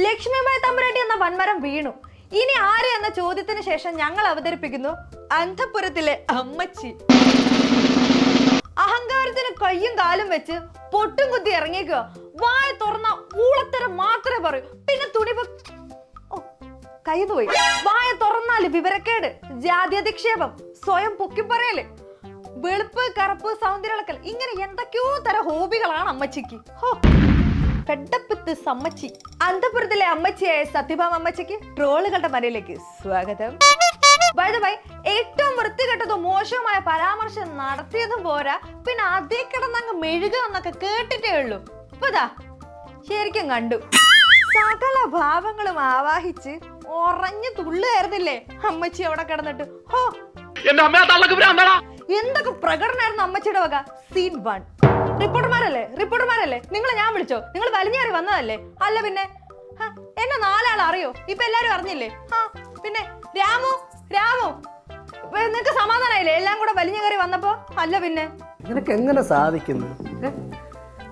ലക്ഷ്മിബായി തമ്പുരാട്ടി എന്ന വൻമരം വീണു. ഇനി ആര് എന്ന ചോദ്യത്തിന് ശേഷം ഞങ്ങൾ അവതരിപ്പിക്കുന്നു അന്തപുരത്തിലെ അമ്മച്ചി. അഹങ്കാരത്തിന് കയ്യും കാലും വെച്ച് പൊട്ടും കുത്തി ഇറങ്ങിക്കുക. വായ തുറന്ന ഊളത്തരം മാത്രമേ പറയൂ. പിന്നെ തുണി കയ്യുപോയി. വായ തുറന്നാല് വിവരക്കേട്, ജാതി അധിക്ഷേപം, സ്വയം പൊക്കിപ്പറയല്, വെളുപ്പ് കറുപ്പ് സൗന്ദര്യളക്കൽ, ഇങ്ങനെ എന്തൊക്കെയോ തരം ഹോബികളാണ് അമ്മച്ചിക്ക്. സമ്മച്ചി. അന്തപുരത്തിലെ അമ്മച്ചിയായ സത്യഭാമ അമ്മച്ചിക്ക് ട്രോളുകളുടെ മരയിലേക്ക് സ്വാഗതം. ഏറ്റവും വൃത്തികെട്ടതും മോശവുമായ പരാമർശം നടത്തിയതും പോരാ, പിന്നെ അതേ കിടന്നങ്ങ് മെഴുക എന്നൊക്കെ കേട്ടിട്ടേ ഉള്ളൂ. ഇപ്പതാ ശരിക്കും കണ്ടു. സകല ഭാവങ്ങളും ആവാഹിച്ച് ഉറഞ്ഞു തുള്ളുകയായിരുന്നില്ലേ അമ്മച്ചി അവിടെ കിടന്നിട്ട്. എന്തൊക്കെ പ്രകടനമായിരുന്നു അമ്മച്ചിയുടെ വക. സീൻ 1. റിപ്പോർട്ടർമാരല്ലേ നിങ്ങളെ ഞാൻ വിളിച്ചോ? നിങ്ങൾ വലിഞ്ഞേറി വന്നതല്ലേ? അല്ല പിന്നെ എന്നെ 4 ആൾ അറിയോ? ഇപ്പൊ എല്ലാരും അറിഞ്ഞില്ലേ? പിന്നെ രാമു നിനക്ക് സമാധാനായില്ലേ എല്ലാം കൂടെ വലിഞ്ഞു കയറി വന്നപ്പോ? അല്ല പിന്നെ നിനക്ക് എങ്ങനെ സാധിക്കുന്നു?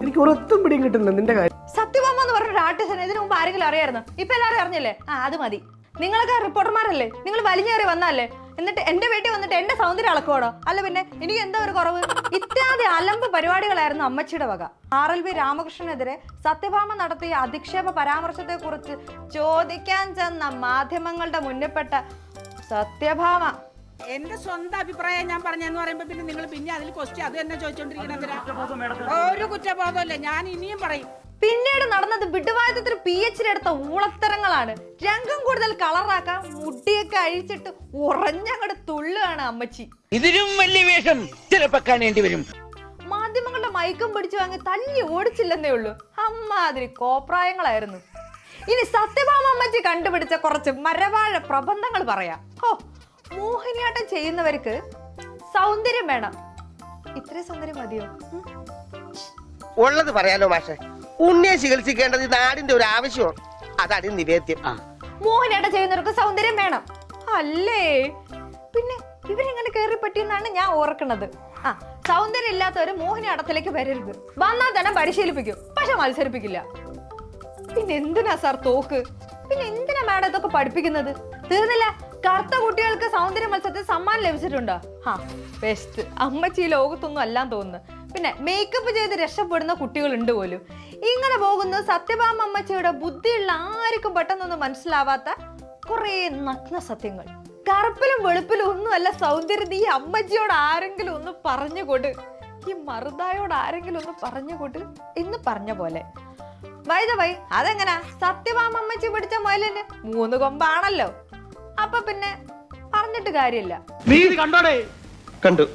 എനിക്ക് ഒരൊത്തും പിടിയും കിട്ടുന്നില്ല നിന്റെ കാര്യം. സത്യഭാമ എന്ന് പറഞ്ഞൊരു ആർട്ടിസ്റ്റിനെ ഇതിനു മുമ്പ് ആരെങ്കിലും അറിയായിരുന്നു? ഇപ്പൊ എല്ലാരും അറിഞ്ഞില്ലേ? അത് മതി. നിങ്ങളൊക്കെ റിപ്പോർട്ടർമാരല്ലേ? നിങ്ങൾ വലിഞ്ഞേറി വന്നല്ലേ? എന്നിട്ട് എന്റെ വീട്ടിൽ വന്നിട്ട് എന്റെ സൗന്ദര്യം അളക്കോടോ? അല്ല പിന്നെ എനിക്ക് എന്താ ഒരു കുറവ്? ഇത്യാദി അലമ്പ് പരിപാടികളായിരുന്നു അമ്മച്ചിയുടെ വക. RLV രാമകൃഷ്ണനെതിരെ സത്യഭാമ നടത്തിയ അധിക്ഷേപ പരാമർശത്തെ കുറിച്ച് ചോദിക്കാൻ ചെന്ന മാധ്യമങ്ങളുടെ മുന്നിൽപ്പെട്ട സത്യഭാമ എന്റെ സ്വന്തം അഭിപ്രായം ഞാൻ പറഞ്ഞെന്ന് പറയുമ്പോ പിന്നെ നിങ്ങൾ പിന്നെ അതിൽ ക്വസ്റ്റ്യൻ അത് തന്നെ ചോദിച്ചോണ്ടിരിക്കണ ഒരു കുറ്റബോധമല്ലേ? ഞാൻ ഇനിയും പറയും. പിന്നീട് നടന്നത് വിടുവായത്തിൽ PhD എടുത്ത ഊളത്തരങ്ങളാണ്. രംഗം കൂടുതൽ കളറാക്കാൻ മുടിയൊക്കെ അഴിച്ചിട്ട് ഉറഞ്ഞങ്ങോട്ട് തുള്ളുകയാണ് അമ്മച്ചി. ഇതിലും വലിയ വേഷം ചിലപ്പോ കാണേണ്ടി വരും. മാധ്യമങ്ങളുടെ മയക്കം പിടിച്ചു വാങ്ങി തല്ലി ഓടിച്ചില്ലെന്നേ ഉള്ളൂ. അമ്മാതിരി കോപ്രായങ്ങളായിരുന്നു. ഇനി സത്യഭാമ അമ്മച്ചി കണ്ടുപിടിച്ച കുറച്ച് മരവാഴ പ്രബന്ധങ്ങൾ പറയാം. മോഹിനിയാട്ടം ചെയ്യുന്നവർക്ക് സൗന്ദര്യം വേണം. ഇത്രയും സൗന്ദര്യം മതിയോ? ഉള്ളത് പറയാലോ മാഷെ, ഉണ്ണിയെ ചികിത്സിക്കേണ്ടത് നാടിന്റെ ഒരു ആവശ്യമാണ്. അതാണ് നിവേദ്യം. മോഹിനിയാട്ടം ചെയ്യുന്നവർക്ക് സൗന്ദര്യം വേണം അല്ലേ? പിന്നെ ഇവരിങ്ങനെ കയറി പറ്റിയെന്നാണ് ഞാൻ ഓർക്കുന്നത്. സൗന്ദര്യം ഇല്ലാത്തവര് മോഹിനിയാട്ടത്തിലേക്ക് വരരുത്. വന്നാൽ തന്നെ പരിശീലിപ്പിക്കും, പക്ഷെ മത്സരിപ്പിക്കില്ല. പിന്നെ എന്തിനാ സാർ തോക്ക്? പിന്നെ എന്തിനാ മാഡം ഇതൊക്കെ പഠിപ്പിക്കുന്നത്? തീർന്നില്ല. കറുത്ത കുട്ടികൾക്ക് സൗന്ദര്യ മത്സരത്തിൽ സമ്മാനം ലഭിച്ചിട്ടുണ്ടോ? ബെസ്റ്റ്. അമ്മച്ചി ലോകത്തൊന്നും അല്ലാന്ന് തോന്നുന്നു. പിന്നെ മേക്കപ്പ് ചെയ്ത് രക്ഷപ്പെടുന്ന കുട്ടികളുണ്ട് പോലും. ഇങ്ങനെ പോകുന്ന സത്യഭാമ അമ്മച്ചിയുടെ ബുദ്ധിയുള്ള ആർക്കും പെട്ടെന്നൊന്നും മനസ്സിലാവാത്ത കുറെ നഗ്ന സത്യങ്ങൾ. കറുപ്പിലും വെളുപ്പിലും ഒന്നും അല്ല സൗന്ദര്യം. ഈ അമ്മച്ചിയോട് ആരെങ്കിലും ഒന്ന് പറഞ്ഞുകൊട്, ഈ മറുതായോട് ആരെങ്കിലും ഒന്ന് പറഞ്ഞുകൊട് എന്ന് പറഞ്ഞ പോലെ. അതെങ്ങനാ? സത്യഭാമ അമ്മച്ചി പിടിച്ച മുയലിന് 3 കൊമ്പാണല്ലോ. അപ്പൊ പിന്നെ പറഞ്ഞിട്ട് കാര്യമില്ല. കണ്ടു.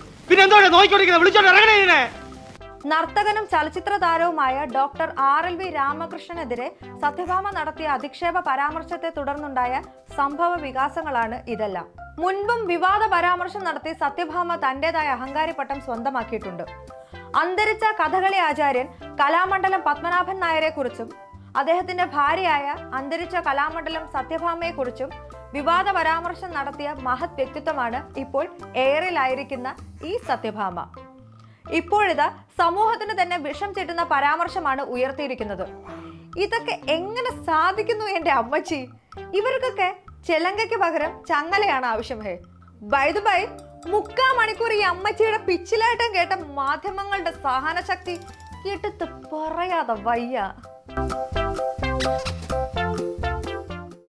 നർത്തകനും ചലച്ചിത്ര താരവുമായ ഡോക്ടർ RLV രാമകൃഷ്ണനെതിരെ സത്യഭാമ നടത്തിയ അധിക്ഷേപ പരാമർശത്തെ തുടർന്നുണ്ടായ സംഭവ വികാസങ്ങളാണ് ഇതെല്ലാം. മുൻപും വിവാദ പരാമർശം നടത്തി സത്യഭാമ തന്റേതായ അഹങ്കാരി പട്ടം സ്വന്തമാക്കിയിട്ടുണ്ട്. അന്തരിച്ച കഥകളി ആചാര്യൻ കലാമണ്ഡലം പത്മനാഭൻ നായരെ കുറിച്ചും അദ്ദേഹത്തിന്റെ ഭാര്യയായ അന്തരിച്ച കലാമണ്ഡലം സത്യഭാമയെ കുറിച്ചും വിവാദ പരാമർശം നടത്തിയ മഹത് വ്യക്തിത്വമാണ് ഇപ്പോൾ എയറിലായിരിക്കുന്ന ഈ സത്യഭാമ. ഇപ്പോഴിതാ സമൂഹത്തിന് തന്നെ വിഷം ചെട്ടുന്ന പരാമർശമാണ് ഉയർത്തിയിരിക്കുന്നത്. ഇതൊക്കെ എങ്ങനെ സാധിക്കുന്നു എന്റെ അമ്മച്ചി? ഇവർക്കൊക്കെ ചെലങ്കയ്ക്ക് പകരം ചങ്ങലയാണ് ആവശ്യം. ബൈ 3/4 മണിക്കൂർ ഈ അമ്മച്ചിയുടെ പിച്ചിലാട്ടം കേട്ട മാധ്യമങ്ങളുടെ സഹനശക്തി കേട്ടിട്ട് പറയാതെ വയ്യ.